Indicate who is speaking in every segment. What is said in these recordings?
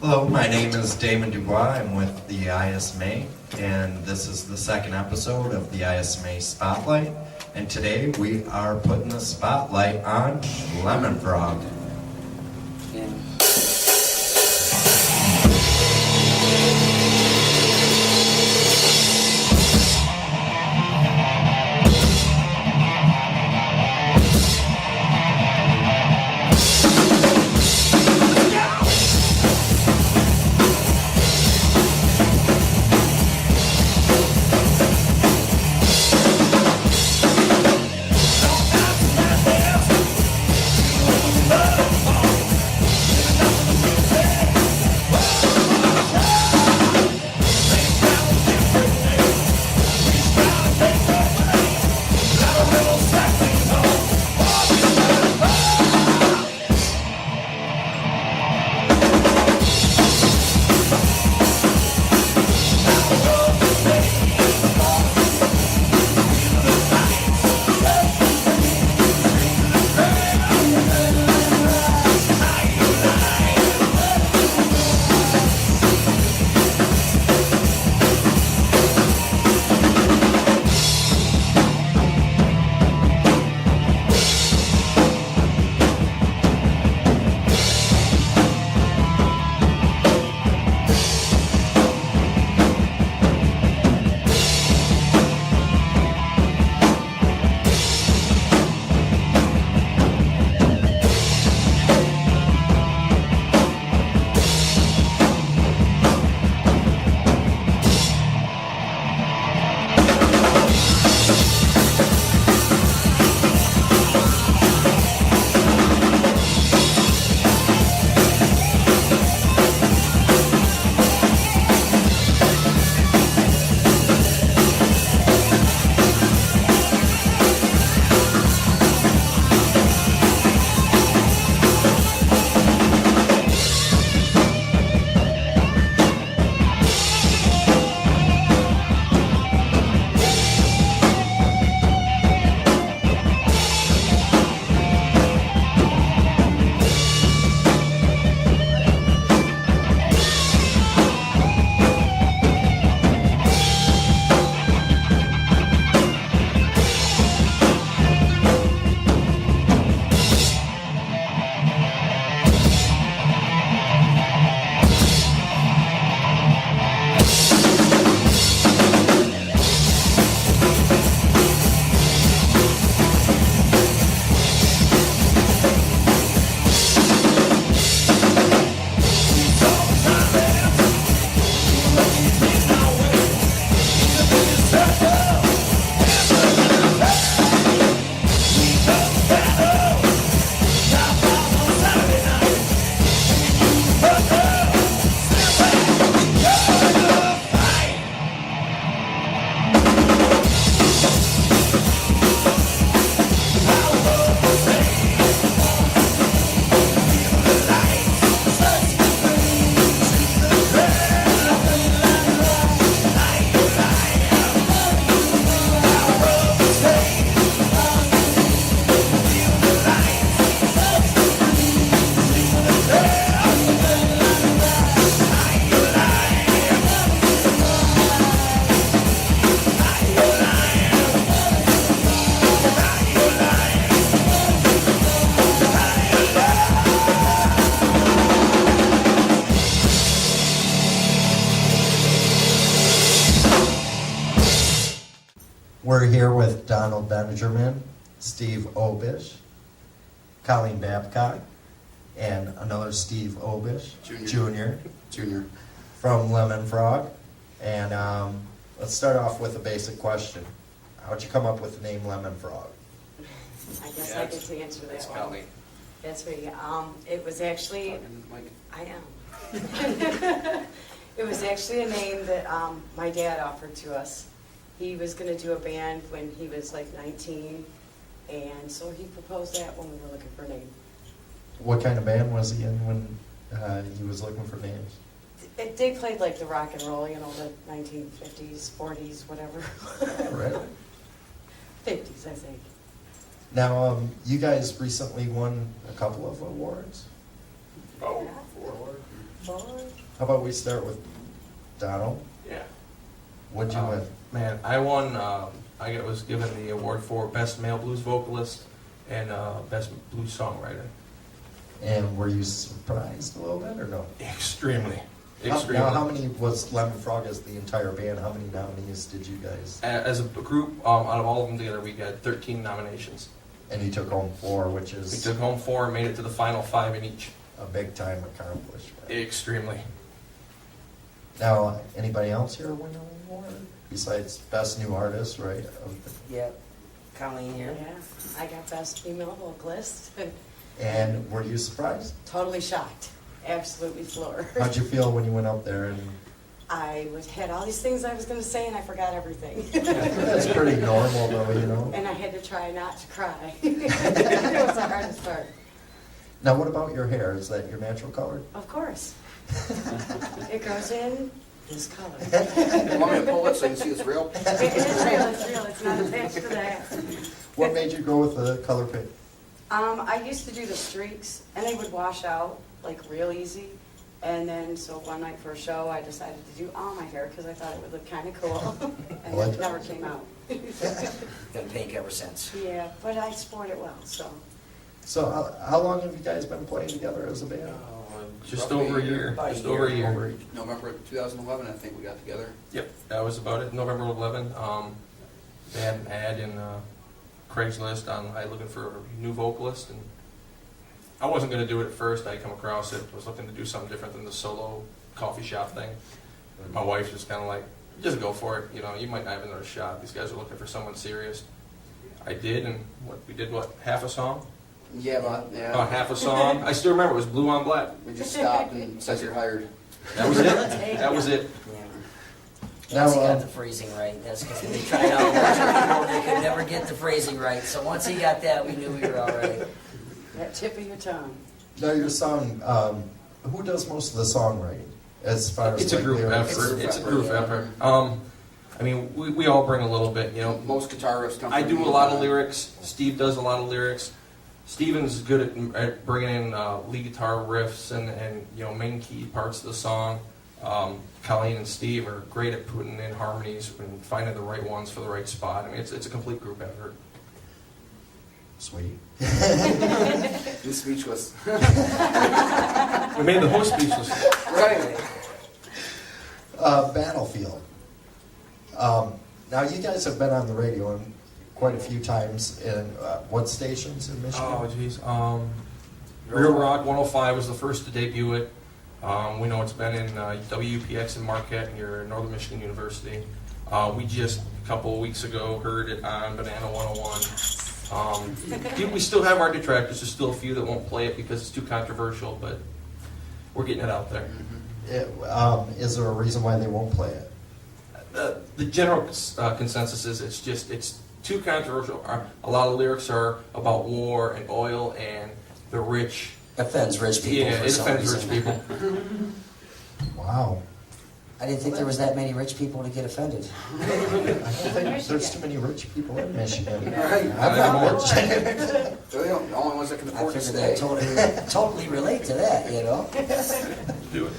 Speaker 1: Hello, my name is Damon DuBois. I'm with the I.S.M.A. and this is the second episode of the I.S.M.A. Spotlight. And today we are putting the spotlight on Lemon Frog. We're here with Donald Benjamin, Steve Obish, Colleen Babcock, and another Steve Obish, Jr. from Lemon Frog. And let's start off with a basic question. How'd you come up with the name Lemon Frog?
Speaker 2: I guess I get to answer that one. That's me. It was actually, I am. It was actually a name that my dad offered to us. He was going to do a band when he was like 19, and so he proposed that when we were looking for a name.
Speaker 1: What kind of band was he in when he was looking for names?
Speaker 2: They played like the rock and roll, you know, the 1950s, 40s, whatever.
Speaker 1: Really?
Speaker 2: 50s, I think.
Speaker 1: Now, you guys recently won a couple of awards.
Speaker 3: Oh,
Speaker 2: Yeah.
Speaker 3: 4.
Speaker 2: Boy.
Speaker 1: How about we start with Donald?
Speaker 3: Yeah.
Speaker 1: What'd you win?
Speaker 3: Man, I won, was given the award for Best Male Blues Vocalist and Best Blues Songwriter.
Speaker 1: And were you surprised a little bit or no?
Speaker 3: Extremely.
Speaker 1: Now, how many was Lemon Frog as the entire band? How many nominees did you guys?
Speaker 3: As a group, out of all of them together, we got 13 nominations.
Speaker 1: And you took home 4, which
Speaker 3: We
Speaker 1: is
Speaker 3: took home 4 and made it to the final 5 in each.
Speaker 1: a big time accomplishment.
Speaker 3: Extremely.
Speaker 1: Now, anybody else here win an award besides Best New Artist, right?
Speaker 4: Yep. Colleen here.
Speaker 2: Yeah, I got best female vocalist.
Speaker 1: And were you surprised?
Speaker 2: Totally shocked. Absolutely floored.
Speaker 1: How'd you feel when you went up there? And
Speaker 2: had all these things I was going to say and I forgot everything.
Speaker 1: that's pretty normal, though, you know.
Speaker 2: And I had to try not to cry. It was the hardest part.
Speaker 1: Now, what about your hair? Is that your natural color?
Speaker 2: Of course. It goes in this color.
Speaker 5: You want me to pull it so you can see it's real?
Speaker 2: It is real, it's real, it's not attached to that.
Speaker 1: What made you go with the color pink?
Speaker 2: I used to do the streaks, and they would wash out, like, real easy. And then, so one night for a show, I decided to do all my hair, because I thought it would look kind of cool. And
Speaker 1: Well,
Speaker 2: it never came out.
Speaker 4: Been pink ever since.
Speaker 2: Yeah, but I sport it well, so.
Speaker 1: So, how long have you guys been playing together as a band?
Speaker 3: Just
Speaker 5: Roughly
Speaker 3: over a year.
Speaker 4: about a
Speaker 3: Just
Speaker 4: year.
Speaker 3: over a year.
Speaker 5: November 2011, I think we got together.
Speaker 3: Yep, that was about it. November 11. They had an ad in Craigslist on looking for a new vocalist, and I wasn't going to do it at first. I come across it, was looking to do something different than the solo coffee shop thing. My wife was kind of like, just go for it. You know, you might not have another shot. These guys are looking for someone serious. I did, and we did half a song?
Speaker 5: Yeah,
Speaker 3: About half a song. I still remember it was Blue on Black.
Speaker 5: We just stopped and says you're hired.
Speaker 3: That was it. That was it.
Speaker 4: Yeah.
Speaker 1: Now,
Speaker 4: Once he got the phrasing right, that's because they tried out a bunch of people, they could never get the phrasing right. So once he got that, we knew we were all right.
Speaker 2: That tip of your tongue.
Speaker 1: Now, your song, who does most of the songwriting? As far as
Speaker 3: It's a
Speaker 1: like,
Speaker 3: group
Speaker 1: lyrics?
Speaker 3: effort. It's a group
Speaker 4: Yeah.
Speaker 3: effort. I mean, we all bring a little bit, you know.
Speaker 5: Most guitarists come
Speaker 3: I
Speaker 5: from
Speaker 3: do
Speaker 5: me.
Speaker 3: a lot of lyrics. Steve does a lot of lyrics. Steven's good at bringing in lead guitar riffs and you know, main key parts of the song. Colleen and Steve are great at putting in harmonies and finding the right ones for the right spot. I mean, it's a complete group effort.
Speaker 1: Sweet.
Speaker 5: He's speechless.
Speaker 3: We made the whole speechless.
Speaker 5: Right.
Speaker 1: Battlefield. Now, you guys have been on the radio quite a few times. In what stations in Michigan?
Speaker 3: Oh, geez. Real Rock 105 was the first to debut it. We know it's been in WPX in Marquette near Northern Michigan University. We just, a couple of weeks ago, heard it on Banana 101. We still have our detractors. There's still a few that won't play it because it's too controversial, but we're getting it out there.
Speaker 1: Is there a reason why they won't play it?
Speaker 3: The general consensus is it's too controversial. A lot of lyrics are about war and oil and the rich.
Speaker 4: Offends rich people
Speaker 3: Yeah,
Speaker 4: for
Speaker 3: it
Speaker 4: some
Speaker 3: offends
Speaker 4: reason.
Speaker 3: rich people.
Speaker 1: Wow.
Speaker 4: I didn't think there was that many rich people to get offended.
Speaker 1: I don't think there's too many rich people in Michigan.
Speaker 5: Right.
Speaker 1: I'm not rich.
Speaker 5: They're the only ones that can
Speaker 4: I
Speaker 5: afford to
Speaker 4: figured
Speaker 5: stay.
Speaker 4: that totally relate to that, you know?
Speaker 3: Do it.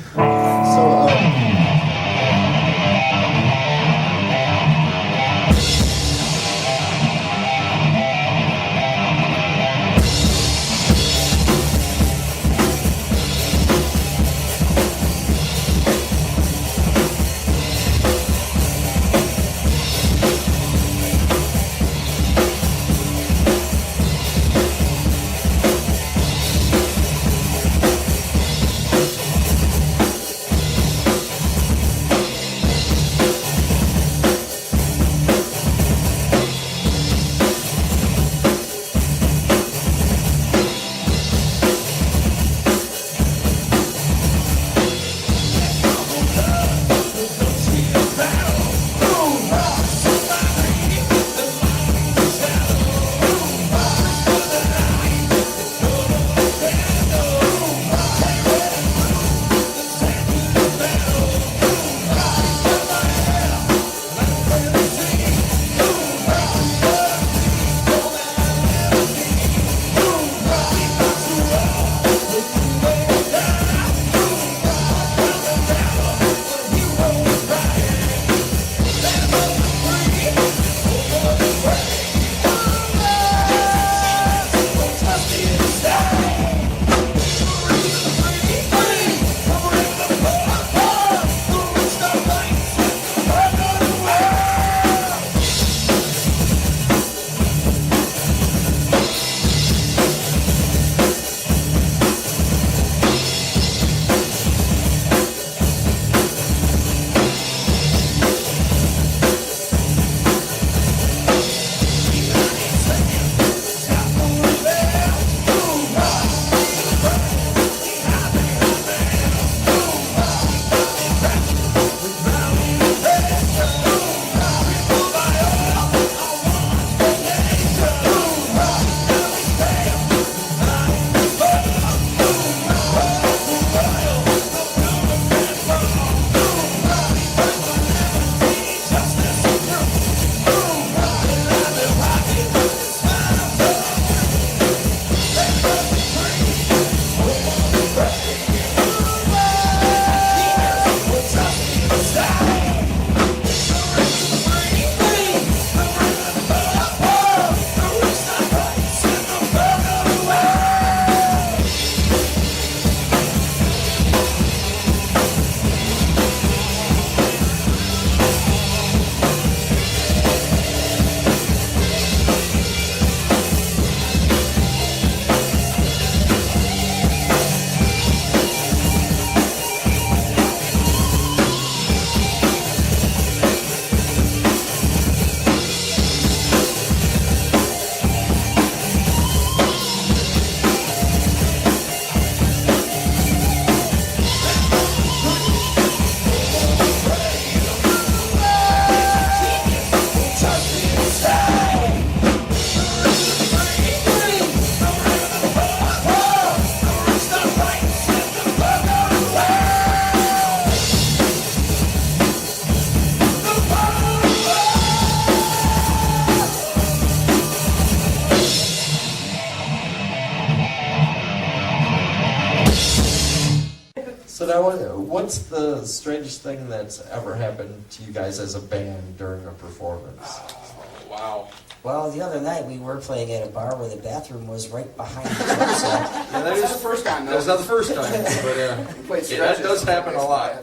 Speaker 1: now, what's the strangest thing that's ever happened to you guys as a band during a performance?
Speaker 3: Oh, wow.
Speaker 4: Well, the other night we were playing at a bar where the bathroom was right behind the drum set.
Speaker 3: Yeah,
Speaker 5: That is the first time, though.
Speaker 3: That's not the first time, but
Speaker 5: We played
Speaker 3: yeah, that
Speaker 5: stretches.
Speaker 3: does happen a lot.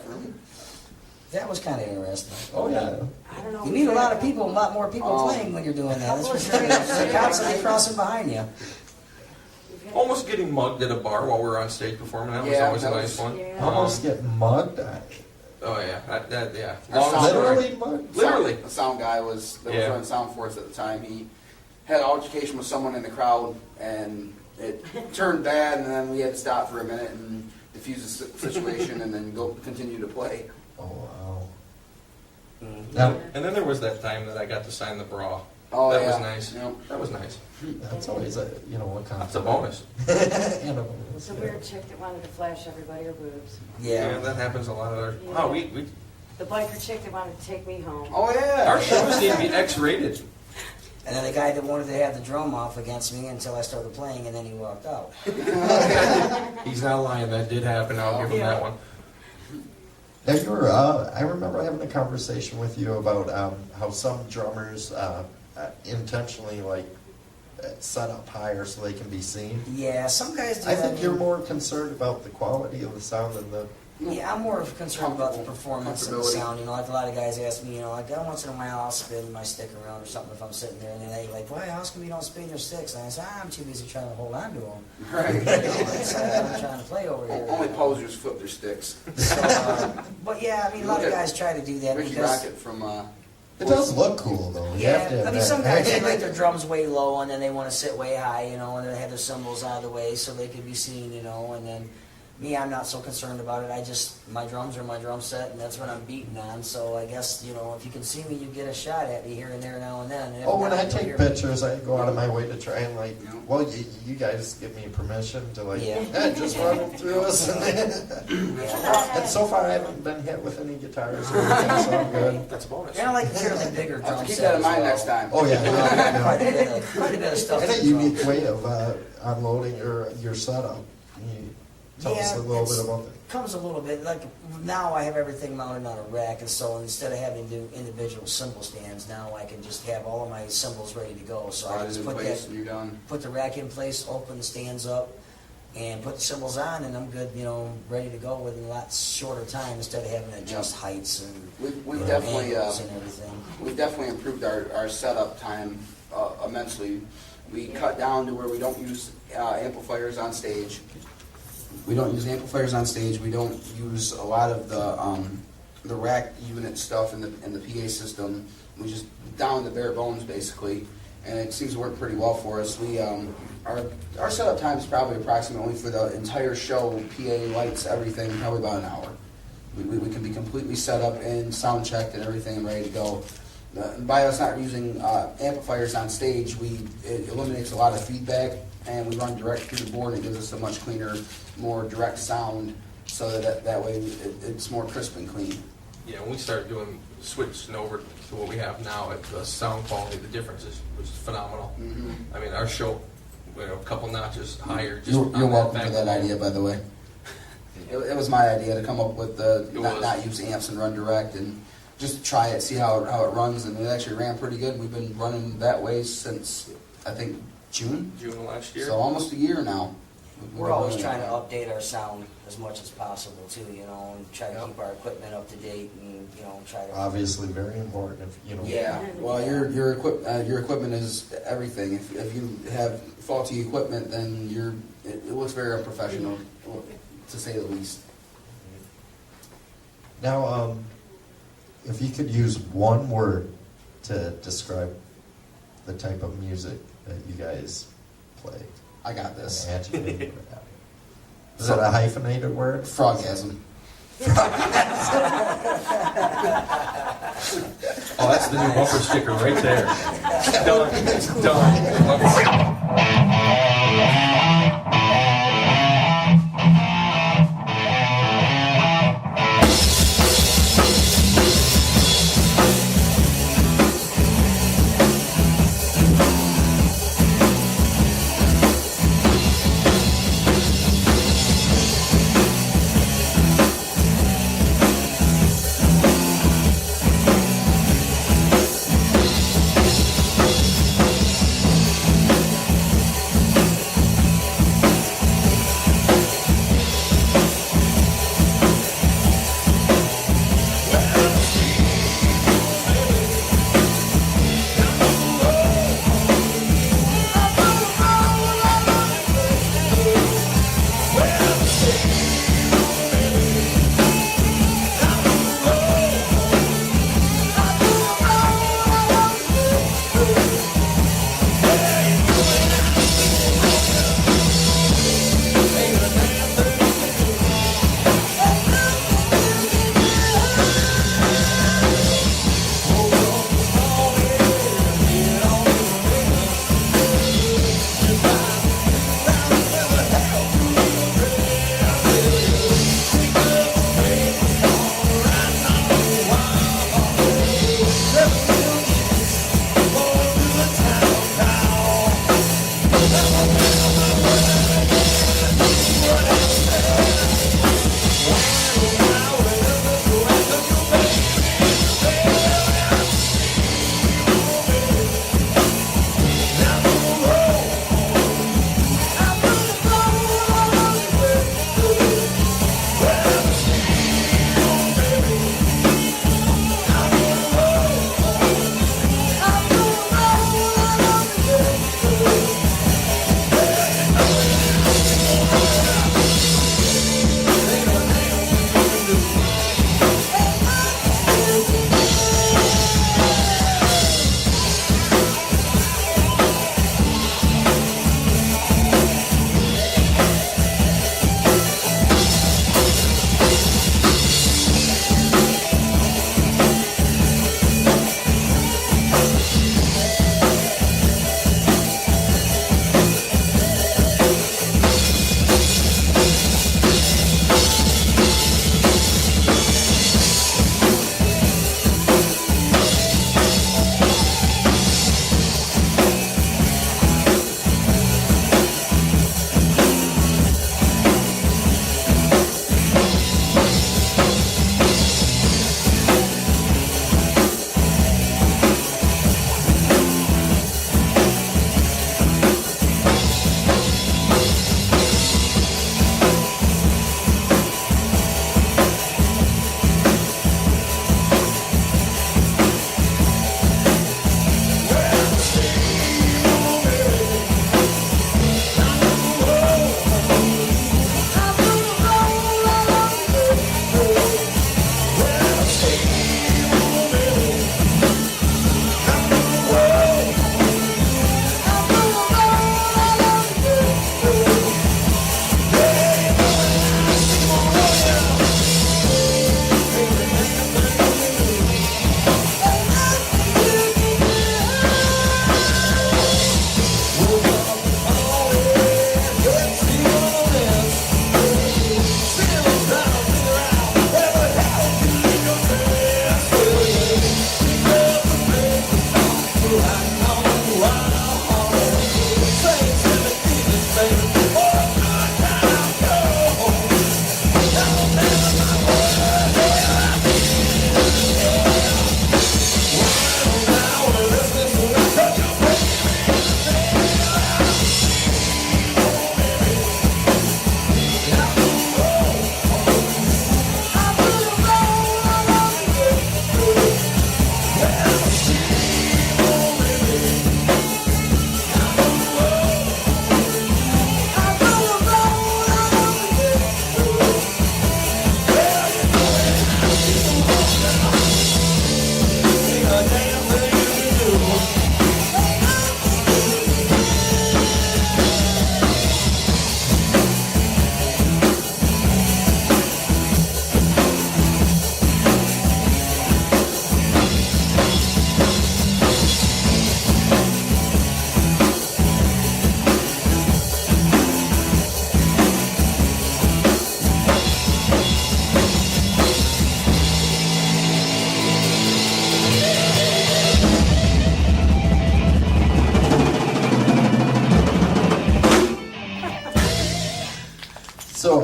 Speaker 4: That was kind of interesting.
Speaker 1: Oh, yeah.
Speaker 2: I don't know.
Speaker 4: You meet a lot of people, a lot more people
Speaker 5: Oh.
Speaker 4: playing when you're doing that. That's for sure. They're constantly crossing behind you.
Speaker 3: almost getting mugged at a bar while we were on stage performing, that was
Speaker 5: Yeah,
Speaker 3: always a
Speaker 5: that
Speaker 3: nice
Speaker 5: was-
Speaker 3: one.
Speaker 2: Yeah.
Speaker 1: Almost get mugged.
Speaker 3: Oh, yeah, yeah.
Speaker 5: Our
Speaker 3: Long
Speaker 5: sound-
Speaker 3: story.
Speaker 1: Literally mugged.
Speaker 3: Literally.
Speaker 5: The sound guy that was
Speaker 3: Yeah.
Speaker 5: running sound for us at the time. He had an altercation with someone in the crowd, and it turned bad, and then we had to stop for a minute and diffuse the situation, and then continue to play.
Speaker 1: Oh, wow.
Speaker 4: Mhm.
Speaker 1: Now,
Speaker 3: And then there was that time that I got to sign the bra.
Speaker 5: Oh,
Speaker 3: That
Speaker 5: yeah.
Speaker 3: was nice.
Speaker 5: Yep.
Speaker 3: That was nice.
Speaker 1: that's always a, a
Speaker 3: That's a bonus.
Speaker 1: and a bonus.
Speaker 2: It's a weird chick that wanted to flash everybody her boobs.
Speaker 3: Yeah,
Speaker 4: Yeah.
Speaker 3: that happens a lot of our,
Speaker 2: Yeah.
Speaker 3: wow, we,
Speaker 2: The biker chick that wanted to take me home.
Speaker 5: Oh, yeah.
Speaker 3: our shows need to be X-rated.
Speaker 4: And then the guy that wanted to have the drum off against me until I started playing, and then he walked out.
Speaker 3: He's not lying, that did happen, I'll give him that one.
Speaker 1: Now you were, I remember having a conversation with you about how some drummers intentionally set up higher so they can be seen.
Speaker 4: Yeah, some guys do
Speaker 1: I
Speaker 4: that.
Speaker 1: think you're more concerned about the quality of the sound than the.
Speaker 4: Yeah, I'm more concerned about the performance and the
Speaker 5: Comfortability.
Speaker 4: sound. You know, like a lot of guys ask me, like once in a while I'll spin my stick around or something if I'm sitting there, and then they like, why? How come you don't spin your sticks? And I say, I'm too busy trying to hold on to them.
Speaker 5: Right.
Speaker 4: I'm trying to play over here.
Speaker 5: Only posers flip their sticks.
Speaker 4: So, but yeah, I mean, a lot of guys try to do that
Speaker 5: Ricky
Speaker 4: because.
Speaker 5: Rocket from...
Speaker 1: It does look cool though. You have to
Speaker 4: Yeah, I mean,
Speaker 1: admit.
Speaker 4: some guys they like their drums way low, and then they want to sit way high, and then they have their cymbals out of the way so they can be seen, and then me, I'm not so concerned about it. My drums are my drum set, and that's what I'm beating on. So I guess, if you can see me, you get a shot at me here and there now and then. And
Speaker 1: Oh, when
Speaker 4: every
Speaker 1: I
Speaker 4: now and then
Speaker 1: take
Speaker 4: you'll hear me.
Speaker 1: pictures, I go out of my way to try and
Speaker 5: Yeah.
Speaker 1: well, you guys give me permission to
Speaker 4: Yeah.
Speaker 1: just run through us.
Speaker 4: Yeah.
Speaker 1: And so far, I haven't been hit with any guitars or anything, so I'm good.
Speaker 3: That's a bonus.
Speaker 4: And I like a fairly bigger
Speaker 5: I'll have
Speaker 4: drum
Speaker 5: to keep
Speaker 4: set
Speaker 5: that in
Speaker 4: as
Speaker 5: mind
Speaker 4: well.
Speaker 5: next time.
Speaker 1: Oh yeah,
Speaker 4: Quite a bit of stuff.
Speaker 1: and a
Speaker 4: in the drum.
Speaker 1: unique way of unloading your setup. Can you tell us a little bit about that?
Speaker 4: Comes a little bit, like now I have everything mounted on a rack, and so instead of having to do individual cymbal stands, now I can just have all of my cymbals ready to go. So I
Speaker 5: Slide it
Speaker 4: just
Speaker 5: in
Speaker 4: put
Speaker 5: place
Speaker 4: that,
Speaker 5: and you're done.
Speaker 4: put the rack in place, open the stands up, and put the cymbals on, and I'm good, ready to go within a lot shorter time instead of having to adjust heights and
Speaker 5: We've definitely...
Speaker 4: angles and everything.
Speaker 5: We've definitely improved our setup time immensely. We cut down to where we don't use amplifiers on stage. We don't use amplifiers on stage. We don't use a lot of the rack unit stuff in the PA system. We just down the bare bones basically, and it seems to work pretty well for us. We our setup time is probably approximately for the entire show, PA, lights, everything, probably about an hour. We can be completely set up and sound checked and everything and ready to go. By us not using amplifiers on stage, it eliminates a lot of feedback, and we run direct through the board, and it gives us a much cleaner, more direct sound, so that way it's more crisp and clean.
Speaker 3: Yeah, when we started switching over to what we have now, the sound quality, the difference was phenomenal.
Speaker 5: Mhm.
Speaker 3: I mean, our show, a couple notches higher. Just
Speaker 5: You're
Speaker 3: on
Speaker 5: welcome
Speaker 3: back
Speaker 5: for that idea, by the way. It was my idea to come up with not use amps and run direct, and just try it, see how it runs, and it actually ran pretty good. We've been running that way since, I think, June,
Speaker 3: June of last year.
Speaker 5: so almost a year now.
Speaker 4: We're always trying to update our sound as much as possible too, and try to
Speaker 3: Yep.
Speaker 4: keep our equipment up to date, and try to.
Speaker 1: Obviously, very important.
Speaker 5: Yeah, well, your equipment is everything. If you have faulty equipment, then it looks very unprofessional, to say the least.
Speaker 1: Now, if you could use one word to describe the type of music that you guys play,
Speaker 5: I got this.
Speaker 1: an adjective or that. Is it a hyphenated word?
Speaker 5: Frogasm.
Speaker 3: Oh, that's the new bumper sticker right there. Done. It's done.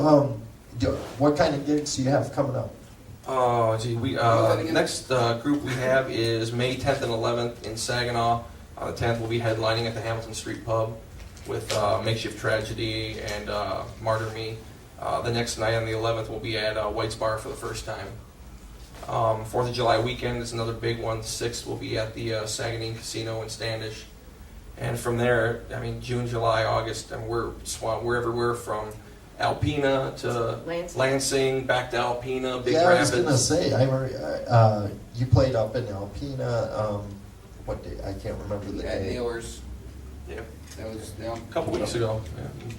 Speaker 1: What kind of gigs do you have coming up?
Speaker 3: Oh, gee, next group we have is May 10th and 11th in Saginaw. On the 10th, we'll be headlining at the Hamilton Street Pub with Makeshift Tragedy and Martyr Me. The next night on the 11th, we'll be at White's Bar for the first time. 4th of July weekend is another big one. The 6th, we'll be at the Saguenay Casino in Standish. And from there, I mean, June, July, August, and we're everywhere from Alpena to Lansing, back to Alpena, Big Rapids.
Speaker 1: I was gonna say, you played up in Alpena. What day? I can't remember the day.
Speaker 5: Nailers.
Speaker 3: Yeah.
Speaker 5: That was
Speaker 3: A couple weeks ago.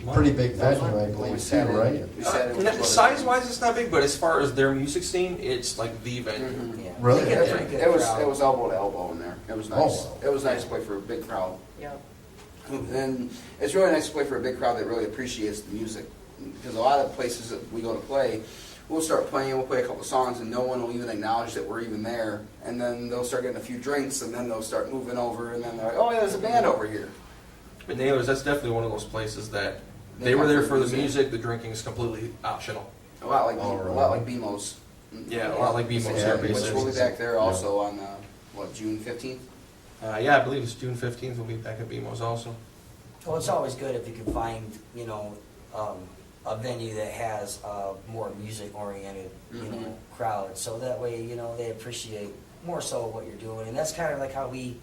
Speaker 3: Yeah.
Speaker 1: Pretty big venue, I believe, too, right?
Speaker 3: Size-wise, it's not big, but as far as their music scene, it's like the venue.
Speaker 5: Mm-hmm.
Speaker 4: Yeah.
Speaker 1: Really?
Speaker 4: They get a pretty good
Speaker 5: It was
Speaker 4: crowd.
Speaker 5: elbow to elbow in there. It was nice.
Speaker 1: Oh.
Speaker 5: It was nice to play for a big crowd.
Speaker 2: Yep.
Speaker 5: And it's really nice to play for a big crowd that really appreciates the music. Because a lot of places that we go to play, we'll start playing, we'll play a couple songs, and no one will even acknowledge that we're even there. And then they'll start getting a few drinks, and then they'll start moving over, and then they're like, oh yeah, there's a band over here.
Speaker 3: But Nailers, that's definitely one of those places that they were there for the music, the drinking is completely optional.
Speaker 5: A lot like
Speaker 1: All right.
Speaker 5: a lot like BMO's.
Speaker 3: Yeah, a lot like BMO's
Speaker 1: Yeah,
Speaker 3: there,
Speaker 5: Which
Speaker 3: basically.
Speaker 5: we'll be back there also on June 15th.
Speaker 3: Yeah, I believe it's June 15th, we'll be back at BMO's also.
Speaker 4: Well, it's always good if you can find, a venue that has a more music-oriented,
Speaker 5: Mhm.
Speaker 4: crowd. So that way, they appreciate more so what you're doing. And that's kind of like how we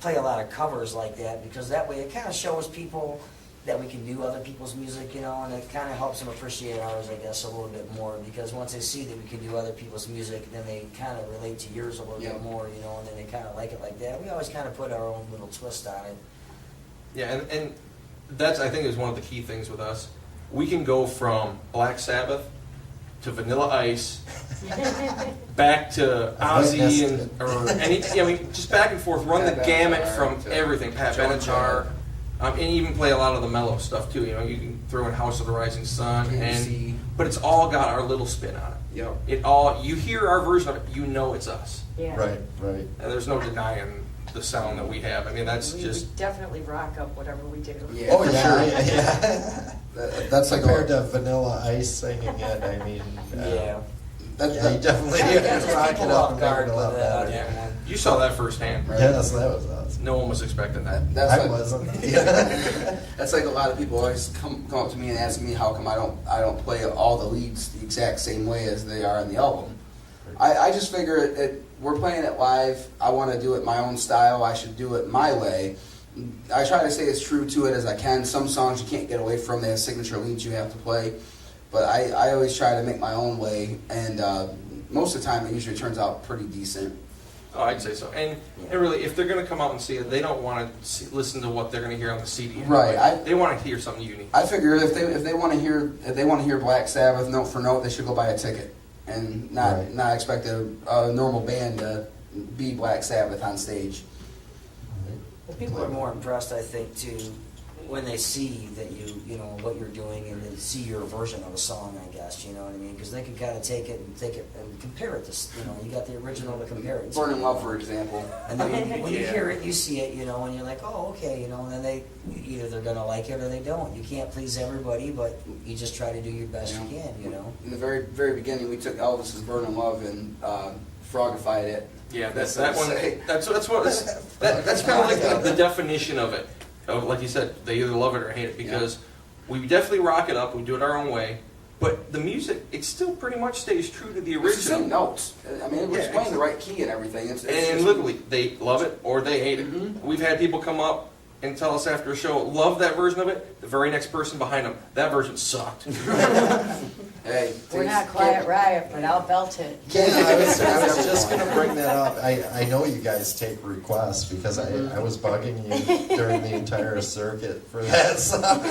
Speaker 4: play a lot of covers like that, because that way it kind of shows people that we can do other people's music, and it kind of helps them appreciate ours, I guess, a little bit more. Because once they see that we can do other people's music, then they kind of relate to yours a little
Speaker 5: Yeah.
Speaker 4: bit more, and then they kind of like it like that. We always kind of put our own little twist on it.
Speaker 3: Yeah, and that's, I think, is one of the key things with us. We can go from Black Sabbath to Vanilla Ice, back to Ozzy, just back and forth, run the
Speaker 5: Pat
Speaker 3: gamut
Speaker 5: Benatar
Speaker 3: from
Speaker 5: to
Speaker 3: everything, Pat
Speaker 5: Joe
Speaker 3: Benatar, and even play a lot of the mellow stuff too. You can throw in House of the Rising Sun,
Speaker 5: KC.
Speaker 3: but it's all got our little spin on it.
Speaker 5: Yep.
Speaker 3: You hear our version of it, you know it's us,
Speaker 2: Yeah.
Speaker 1: Right.
Speaker 3: and there's no denying the sound that we have. I mean, that's
Speaker 2: We
Speaker 3: just.
Speaker 2: definitely rock up whatever we do.
Speaker 5: Yeah,
Speaker 1: Oh
Speaker 5: for
Speaker 1: yeah,
Speaker 5: sure.
Speaker 1: yeah.
Speaker 5: That's like
Speaker 1: Compared to Vanilla Ice singing it, I mean,
Speaker 4: Yeah.
Speaker 1: yeah, you definitely
Speaker 4: Catch
Speaker 1: rock it
Speaker 4: people
Speaker 1: up
Speaker 4: off
Speaker 1: and make
Speaker 4: guard
Speaker 1: it a lot
Speaker 4: with
Speaker 1: better.
Speaker 3: Yeah. You saw that firsthand.
Speaker 5: Right.
Speaker 1: Yes, that was awesome.
Speaker 3: No one was expecting that.
Speaker 5: That's
Speaker 1: I
Speaker 5: like,
Speaker 1: wasn't. Yeah.
Speaker 5: That's like a lot of people always come up to me and ask me how come I don't play all the leads the exact same way as they are in the album. I just figure we're playing it live. I want to do it my own style. I should do it my way. I try to stay as true to it as I can. Some songs you can't get away from. They have signature leads you have to play. But I always try to make my own way, and most of the time it usually turns out pretty decent.
Speaker 3: Oh, I'd say so. And really, if they're going to come out and see it, they don't want to listen to what they're going to hear on the CD.
Speaker 5: Right.
Speaker 3: They want to hear something unique.
Speaker 5: I figure if they want to hear Black Sabbath note for note, they should go buy a ticket and not expect a normal band to be Black Sabbath on stage.
Speaker 4: Well, people are more impressed, I think, too, when they see that you know what you're doing, and they see your version of a song, I guess, you know what I mean? Because they can kind of take it and compare it to, you got the original to compare it to.
Speaker 5: Burning Love, for example.
Speaker 4: And then when you hear it, you see it, and you're like, oh, okay, and then either they're gonna like it or they don't. You can't please everybody, but you just try to do your best you can,
Speaker 5: In the very, very beginning, we took Elvis's Burning Love and frogified it.
Speaker 3: Yeah, that's kind of like the definition of it. Like you said, they either love it or hate it, because we definitely rock it up, we do it our own way, but the music, it still pretty much stays true to the
Speaker 5: It's the same
Speaker 3: original.
Speaker 5: notes. I mean, we're just playing the right key and everything. It's
Speaker 3: And
Speaker 5: just-
Speaker 3: literally, they love it or they hate it.
Speaker 5: Mhm.
Speaker 3: We've had people come up and tell us after a show, love that version of it. The very next person behind them, that version sucked.
Speaker 5: Hey,
Speaker 2: We're not Quiet Riot, but I'll belt it.
Speaker 1: Ken, I was just going to bring that up. I know you guys take requests because I was bugging you during the entire circuit for that song.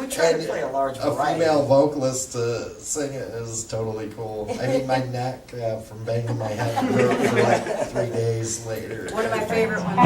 Speaker 4: We try to play a large
Speaker 1: A
Speaker 4: variety.
Speaker 1: female vocalist to sing it is totally cool. I mean, my neck from banging my head hurt for like 3 days later.
Speaker 2: One of my favorite ones